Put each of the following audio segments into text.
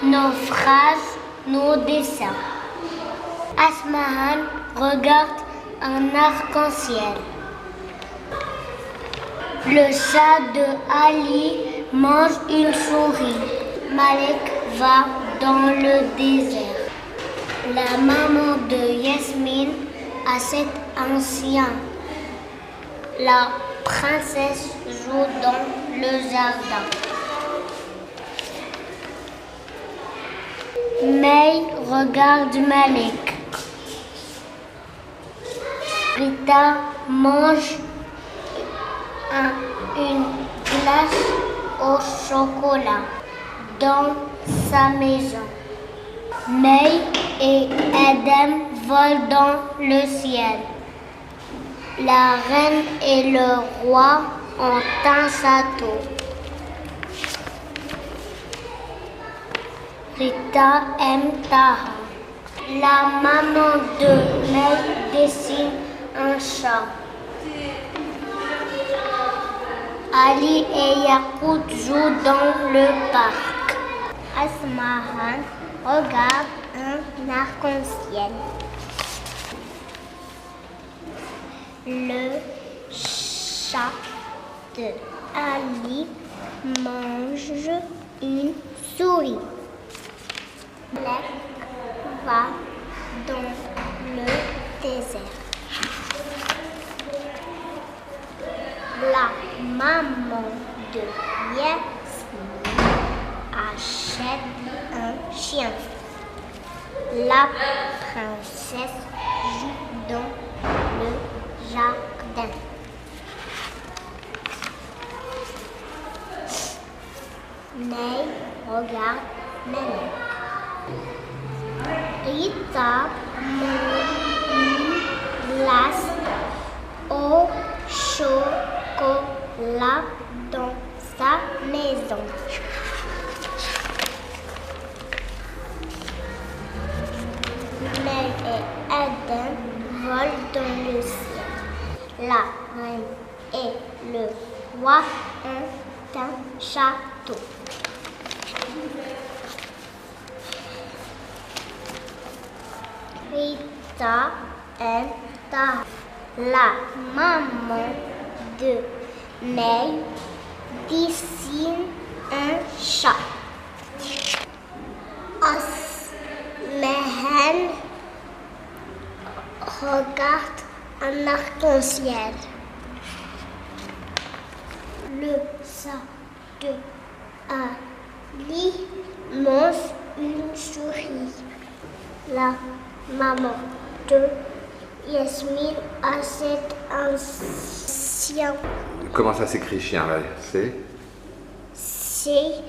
nos phrases, nos dessins. Asmahan regarde un arc-en-ciel. Le chat de Ali mange une souris. Malek va dans le désert. La maman de Yasmine a 7 anciens. La princesse joue dans le jardin. May regarde Malek. Rita mange une glace au chocolat dans sa maison. May et Adam volent dans le ciel. La reine et le roi ont un château. Rita aime Taha. La maman de May dessine un chat. Ali et Yakout jouent dans le parc. Asmahan regarde un arc-en-ciel. Le chat de Ali mange une souris. Malek va dans le désert. La maman de Yasmine achète un chien. La princesse joue dans le jardin. May regarde Malek. Rita mange une glace au chocolat dans sa maison. May et Adam volent dans le ciel. La reine et le roi ont un château. Rita aime Taha. La maman de May dessine un chat. Asmahan regarde un arc-en-ciel. Le chat de Ali mange une souris. La maman de Yasmine a 7 anciens. Comment ça s'écrit chien là? C'est C-H-I-E-N.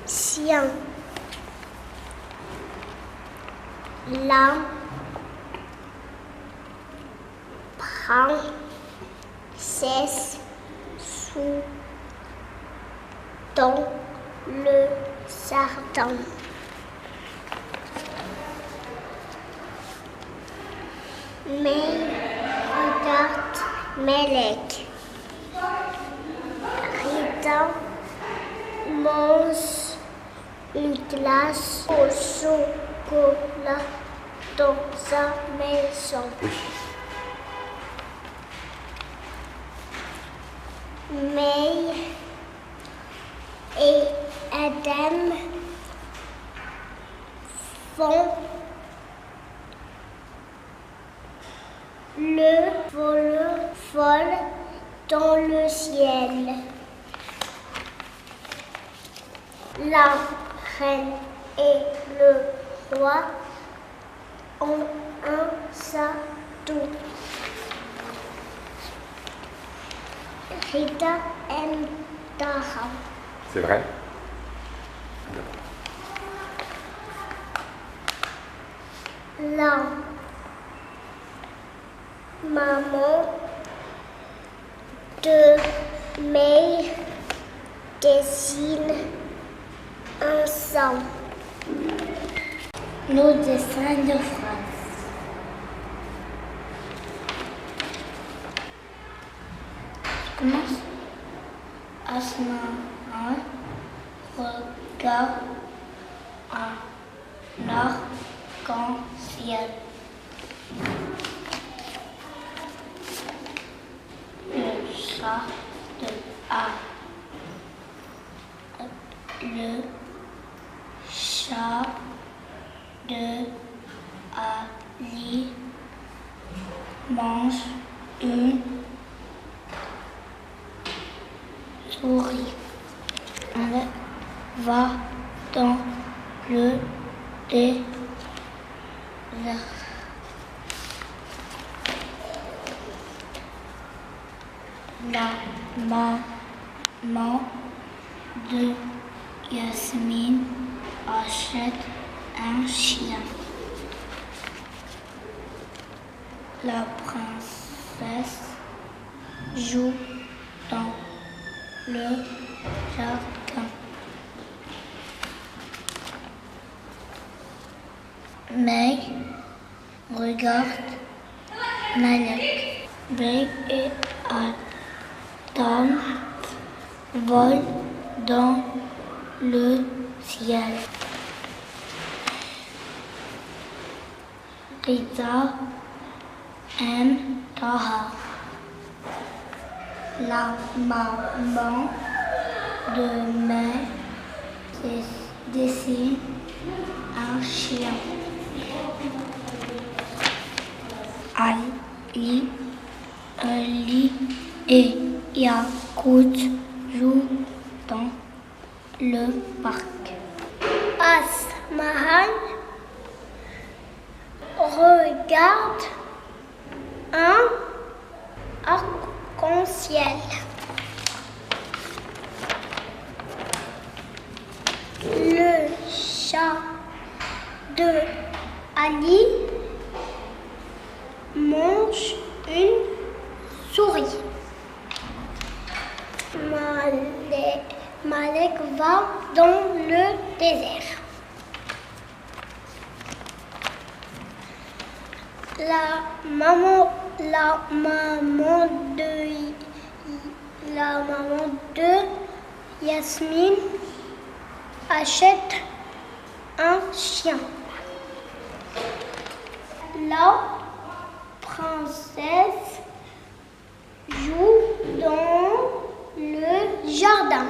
Chien. La princesse joue dans le jardin. May regarde Malek. Rita mange une glace au chocolat dans sa maison. May et Adam font le vol dans le ciel. La reine et le roi ont un château. Rita aime Taha. C'est vrai? La maman de May dessine un sang. Nos dessins de phrases. Je commence. Asmahan regarde un arc-en-ciel. Le chat de Ali mange une souris. Elle va dans le désert. La maman de Yasmine achète un chien. La princesse joue dans le jardin. May regarde Malek. May et Adam volent dans le ciel. Rita aime Taha. La maman de May dessine un chien. Ali et Yakout jouent dans le parc. Asmahan regarde un arc-en-ciel. Le chat de Ali mange une souris. Malek va dans le désert. La maman de Yasmine achète un chien. La princesse joue dans le jardin.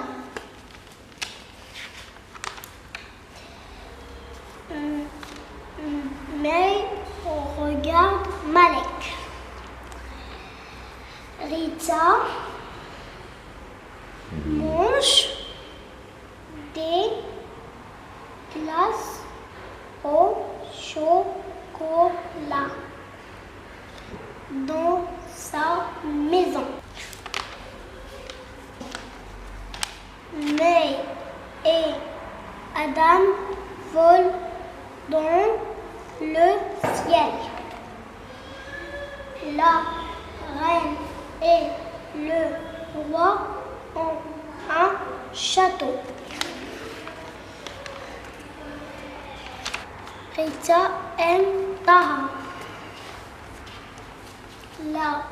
May regarde Malek. Rita mange des glaces au chocolat dans sa maison. May et Adam volent dans le ciel. La reine et le roi ont un château. Rita aime Taha. La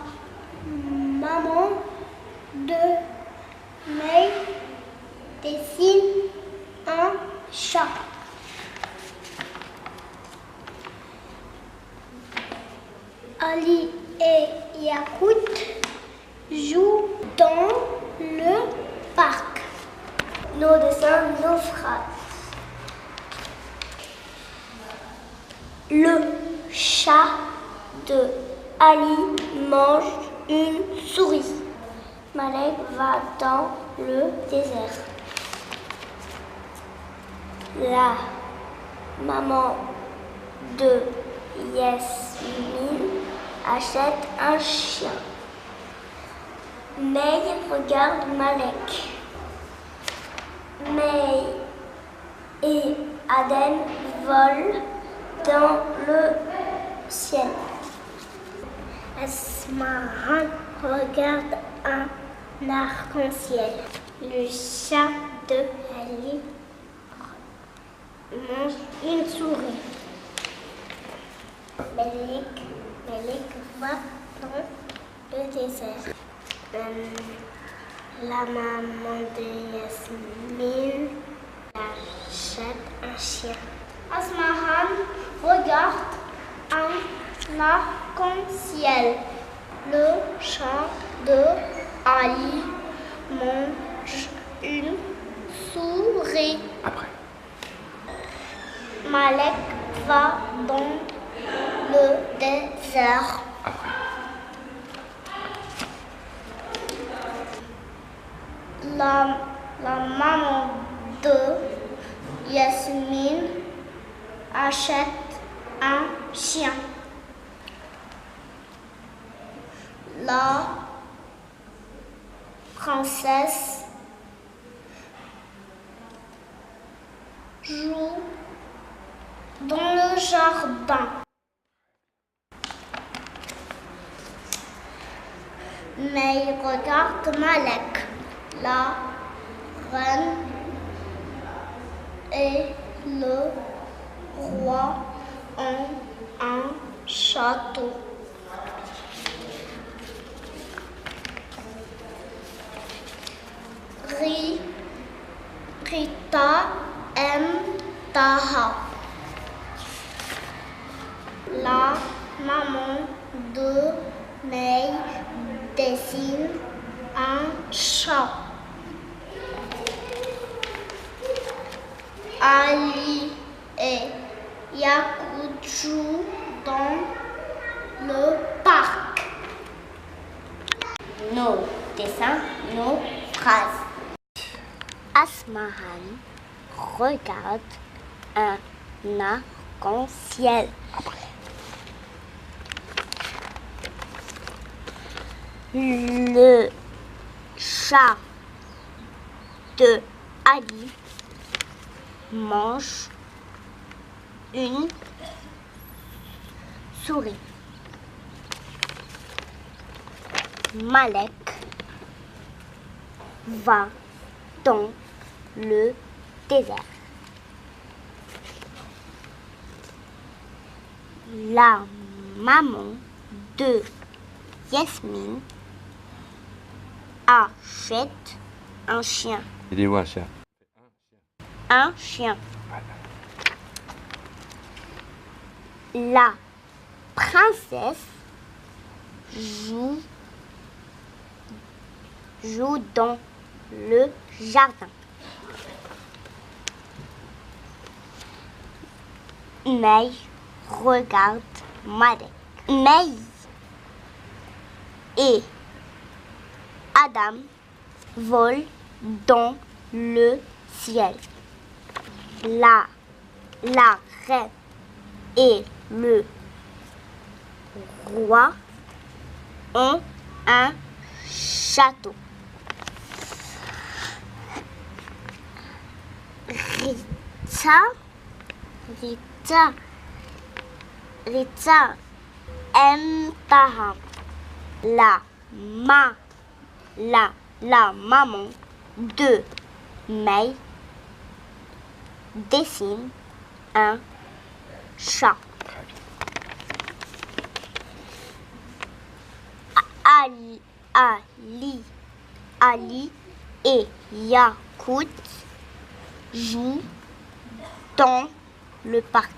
maman de May dessine un chat. Ali et Yakout jouent dans le parc. Nos dessins, nos phrases. Le chat de Ali mange une souris. Malek va dans le désert. La maman de Yasmine achète un chien. May regarde Malek. May et Adam volent dans le ciel. Asmahan regarde un arc-en-ciel. Le chat de Ali mange une souris. Malek va dans le désert. La maman de Yasmine achète un chien. Asmahan regarde un arc-en-ciel. Le chat de Ali mange une souris. Après. Malek va dans le désert. Après. La maman de Yasmine achète un chien. La princesse joue dans le jardin. Mais il regarde Malek. La reine et le roi ont un château. Rita aime Taha. La maman de May dessine un chat. Ali et Yacoub jouent dans le parc. Nos dessins, nos phrases. Asmahan regarde un arc-en-ciel. Le chat de Ali mange une souris. Malek va dans le désert. La maman de Yasmine achète un chien. Il est où un chien? Un chien. La princesse joue dans le jardin. May regarde Malek. May et Adam volent dans le ciel. La reine et le roi ont un château. Rita aime Taha. La maman de May dessine un chat. Ali et Yacoub jouent dans le parc.